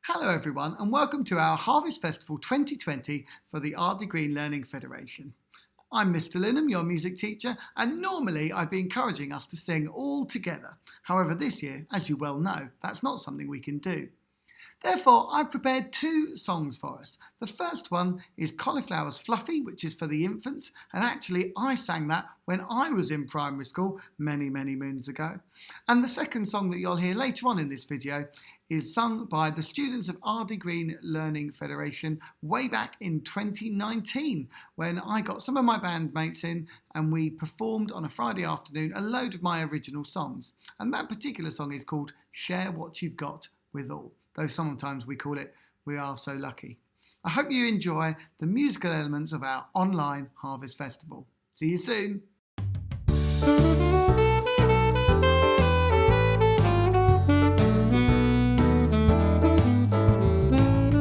Hello everyone and welcome to our Harvest Festival 2020 for the Ardleigh Learning Federation. I'm Mr Linham, your music teacher, and normally I'd be encouraging us to sing all together. However, this year, as you well know, that's not something we can do. Therefore, I've prepared two songs for us. The first one is Cauliflower's Fluffy, which is for the infants, and actually I sang that when I was in primary school many moons ago. And the second song that you'll hear later on in this video is sung by the students of Ardleigh Learning Federation way back in 2019 when I got some of my bandmates in and we performed on a Friday afternoon a load of my original songs. And that particular song is called Share What You've Got With All, though sometimes we call it We Are So Lucky. I hope you enjoy the musical elements of our online Harvest Festival. See you soon.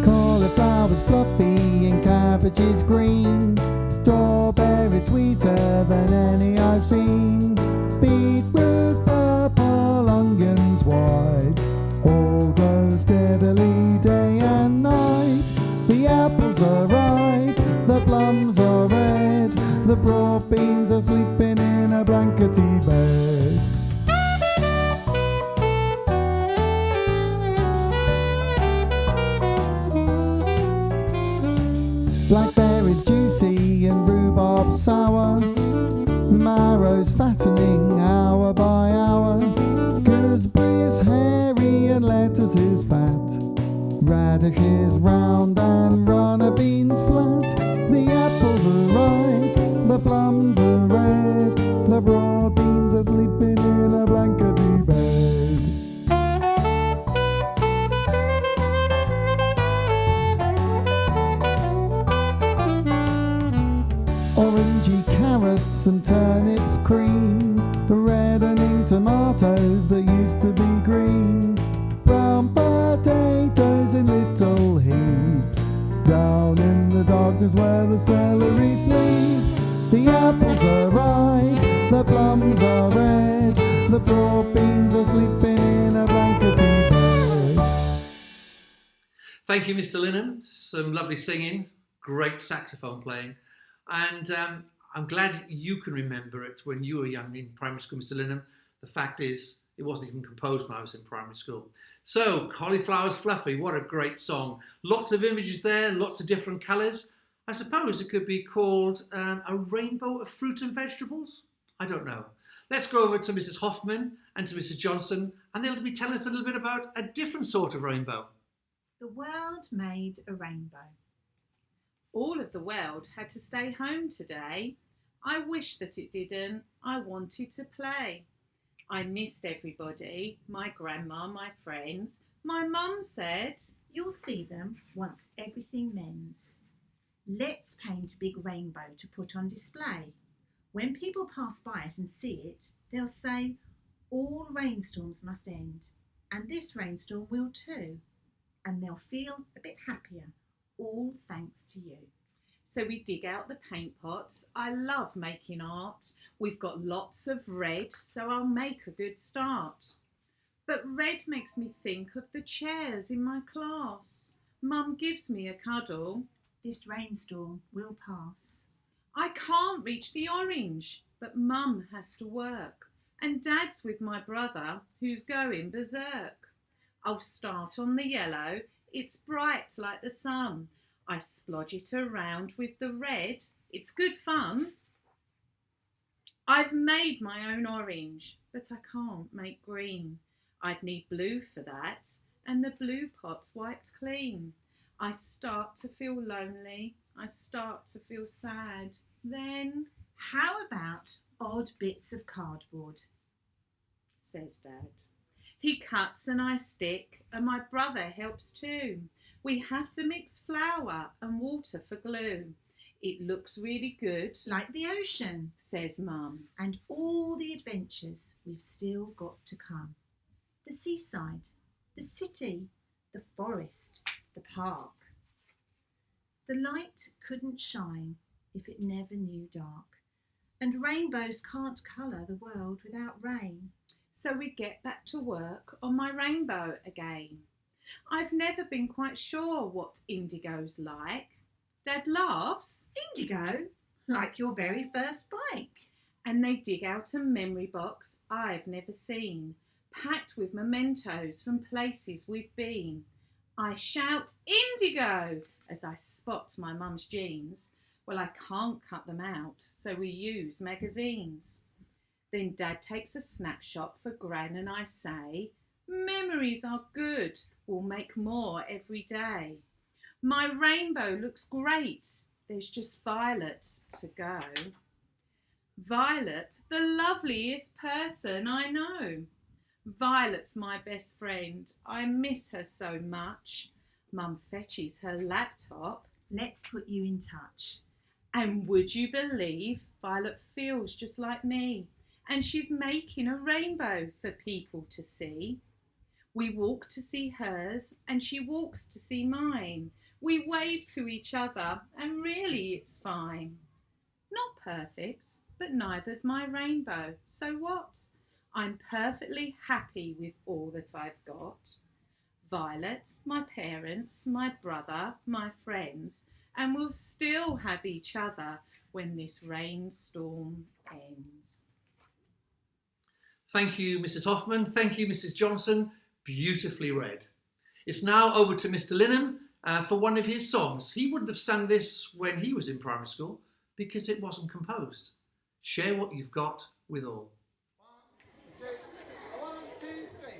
Cauliflower's fluffy and cabbage is green. Strawberry sweeter than any I've seen. Beetroot purple, onions white. All grow steadily day and night. The apples are ripe, the plums are red. The broad beans are sleeping in a blankety bed. Blackberries juicy and rhubarb sour. Marrow's fattening hour by hour. Gooseberries hairy and lettuce is fat. Radish is round and runner beans flat. The apples are ripe, the plums are red. The broad beans are sleeping in a blankety bed. Orangey carrots and turnips cream. Reddening tomatoes that used to be green. Brown potatoes in little heaps. Down in the darkness where the celery sleeps. The apples are ripe, the plums are red. The broad beans are sleeping in a blankety bed. Thank you, Mr Linham. Some lovely singing, great saxophone playing. And I'm glad you can remember it when you were young in primary school, Mr Linham. The fact is, it wasn't even composed when I was in primary school. So, Cauliflower's Fluffy, what a great song. Lots of images there, lots of different colours. I suppose it could be called a rainbow of fruit and vegetables? I don't know. Let's go over to Mrs Hoffman and to Mrs Johnson, and they'll be telling us a little bit about a different sort of rainbow. The world made a rainbow. All of the world had to stay home today. I wish that it didn't. I wanted to play. I missed everybody, my grandma, my friends. My mum said, You'll see them once everything mends. Let's paint a big rainbow to put on display. When people pass by it and see it, they'll say, all rainstorms must end, and this rainstorm will too. And they'll feel a bit happier, all thanks to you. So we dig out the paint pots. I love making art. We've got lots of red, so I'll make a good start. But red makes me think of the chairs in my class. Mum gives me a cuddle. This rainstorm will pass. I can't reach the orange, but Mum has to work. And Dad's with my brother, who's going berserk. I'll start on the yellow. It's bright like the sun. I splodge it around with the red. It's good fun. I've made my own orange, but I can't make green. I'd need blue for that, and the blue pot's wiped clean. I start to feel lonely. I start to feel sad. Then, how about odd bits of cardboard? Says Dad. He cuts and I stick, and my brother helps too. We have to mix flour and water for glue. It looks really good. Like the ocean, says Mum. And all the adventures we've still got to come. The seaside, the city, the forest, the park. The light couldn't shine if it never knew dark. And rainbows can't colour the world without rain. So we get back to work on my rainbow again. I've never been quite sure what indigo's like. Dad laughs. Indigo? Like your very first bike. And they dig out a memory box I've never seen, packed with mementos from places we've been. I shout, indigo, as I spot my mum's jeans. Well, I can't cut them out, so we use magazines. Then Dad takes a snapshot for Gran and I say, memories are good, we'll make more every day. My rainbow looks great, there's just Violet to go. Violet, the loveliest person I know. Violet's my best friend, I miss her so much. Mum fetches her laptop. Let's put you in touch. And would you believe Violet feels just like me, and she's making a rainbow for people to see. We walk to see hers, and she walks to see mine. We wave to each other, and really it's fine. Not perfect, but neither's my rainbow, so what? I'm perfectly happy with all that I've got. Violet, my parents, my brother, my friends, and we'll still have each other when this rainstorm ends. Thank you, Mrs. Hoffman. Thank you, Mrs. Johnson. Beautifully read. It's now over to Mr. Linham for one of his songs. He wouldn't have sung this when he was in primary school because it wasn't composed. Share what you've got with all. 1, 2, 3.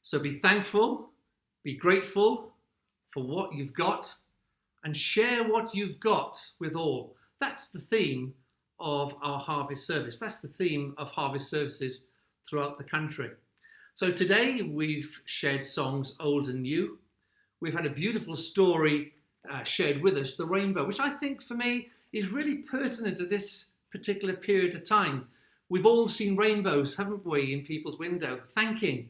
So be thankful, be grateful for what you've got, and share what you've got with all. That's the theme of our harvest service. That's the theme of harvest services throughout the country. So today we've shared songs old and new. We've had a beautiful story shared with us, the rainbow, which I think for me is really pertinent to this particular period of time. We've all seen rainbows, haven't we, in people's window, thanking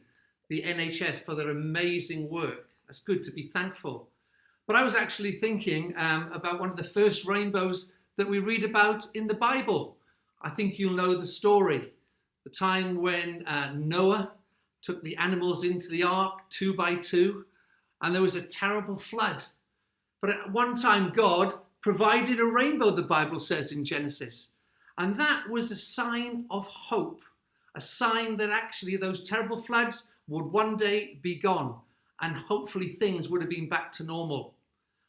the NHS for their amazing work. It's good to be thankful. But I was actually thinking about one of the first rainbows that we read about in the Bible. I think you'll know the story. The time when Noah took the animals into the ark 2 by 2, and there was a terrible flood. But at one time, God provided a rainbow, the Bible says in Genesis. And that was a sign of hope, a sign that actually those terrible floods would one day be gone, and hopefully things would have been back to normal.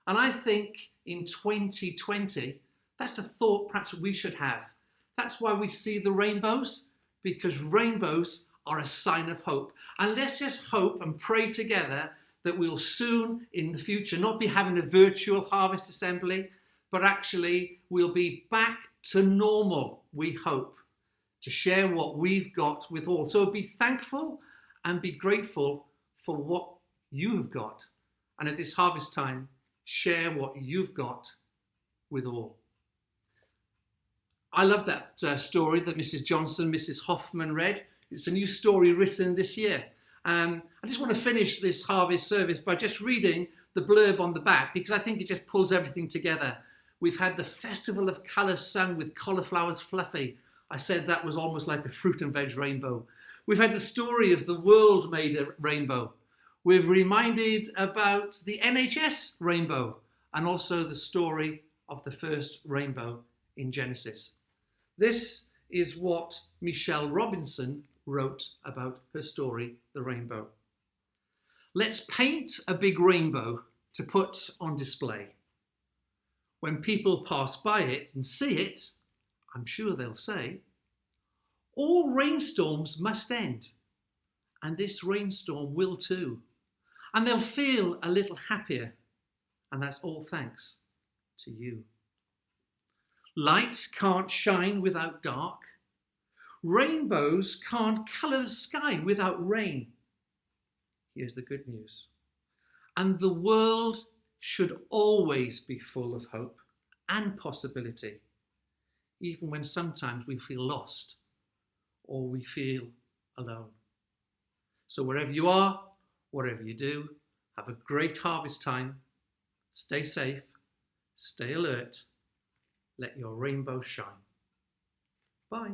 And I think in 2020, that's a thought perhaps we should have. That's why we see the rainbows, because rainbows are a sign of hope. And let's just hope and pray together that we'll soon in the future not be having a virtual harvest assembly, but actually we'll be back to normal, we hope, to share what we've got with all. So be thankful and be grateful for what you have got. And at this harvest time, share what you've got with all. I love that story that Mrs. Johnson, Mrs. Hoffman read. It's a new story written this year. I just want to finish this harvest service by just reading the blurb on the back, because I think it just pulls everything together. We've had the Festival of Colours sung with cauliflowers fluffy. I said that was almost like a fruit and veg rainbow. We've had the story of the world made a rainbow. We're reminded about the NHS rainbow and also the story of the first rainbow in Genesis. This is what Michelle Robinson wrote about her story, The Rainbow. Let's paint a big rainbow to put on display. When people pass by it and see it, I'm sure they'll say, all rainstorms must end, and this rainstorm will too. And they'll feel a little happier, and that's all thanks to you. Light can't shine without dark. Rainbows can't colour the sky without rain. Here's the good news. And the world should always be full of hope and possibility, even when sometimes we feel lost or we feel alone. So wherever you are, whatever you do, have a great harvest time. Stay safe, stay alert, let your rainbow shine. Bye.